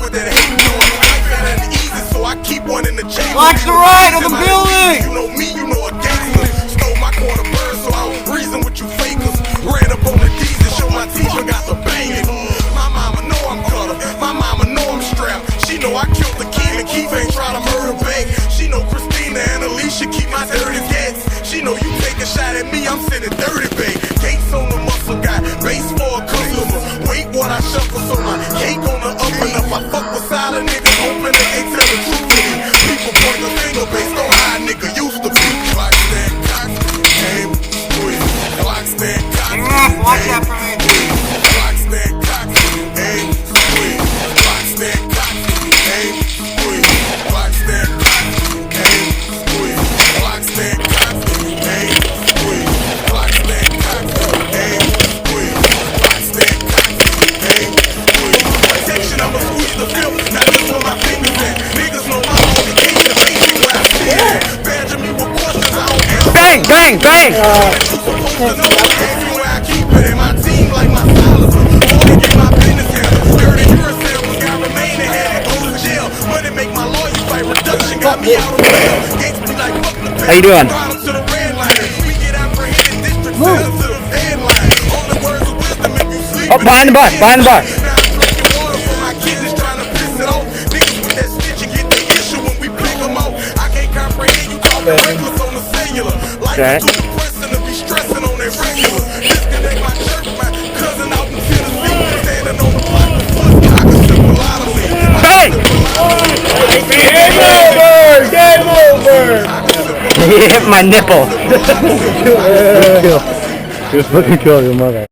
with that hate. You know life ain't easy, so I keep one in the chamber. Watch the right of the building. You know me, you know a gangster. Stole my quarter bird, so I was breezing with you fakers. Ran up on the D's and show my teeth and got the banging. My mama know I'm cutter. My mama know I'm strapped. She know I killed the kid and Keith ain't try to murder bank. She know Christina and Alicia keep my dirty cats. She know you take a shot at me, I'm sending dirty bait. Gates on the muscle, got base for a customer. Wait what I shuffle, so my cake on the up and up. I fuck with silent niggas, hoping they ain't tell the truth to me. People point the finger based on how a nigga used to be. Glock stand cock, aim, squeeze. Glock stand cock, watch that for me. Glock stand cock, aim, squeeze. Glock stand cock, aim, squeeze. Glock stand cock, aim, squeeze. Glock stand cock, aim, squeeze. Glock stand cock, aim, squeeze. Glock stand cock, aim, squeeze. Protection, I'ma squeeze the film, not just for my fingers in. Niggas know my only game to make me where I sit at. Badger me with questions, I don't answer. Bang, bang, bang! You supposed to know where I keep it, and my team like my silencer. Only get my business handled. 30 years was got remaining, had to go to jail. Money make my lawyer fight, reduction got me out of jail. Gates be like, fuck the pay. How you doing? Bottom to the red line. We get apprehended, district center to the fed line. Only words of wisdom if you sleep. Oh, behind the bar, behind the bar. Now I'm drinking water for my kids is trying to piss it off. Niggas with that stitch and get the issue when we pick them out. I can't comprehend you talking reckless on the cellular. Life is too depressing to be stressing on that regular. Disconnect my church, my cousin out in Tennessee. Standing on the block of foot, I can sip a lot of lead. Bang! Game over! Game over! He hit my nipple. He was fucking kill your mother.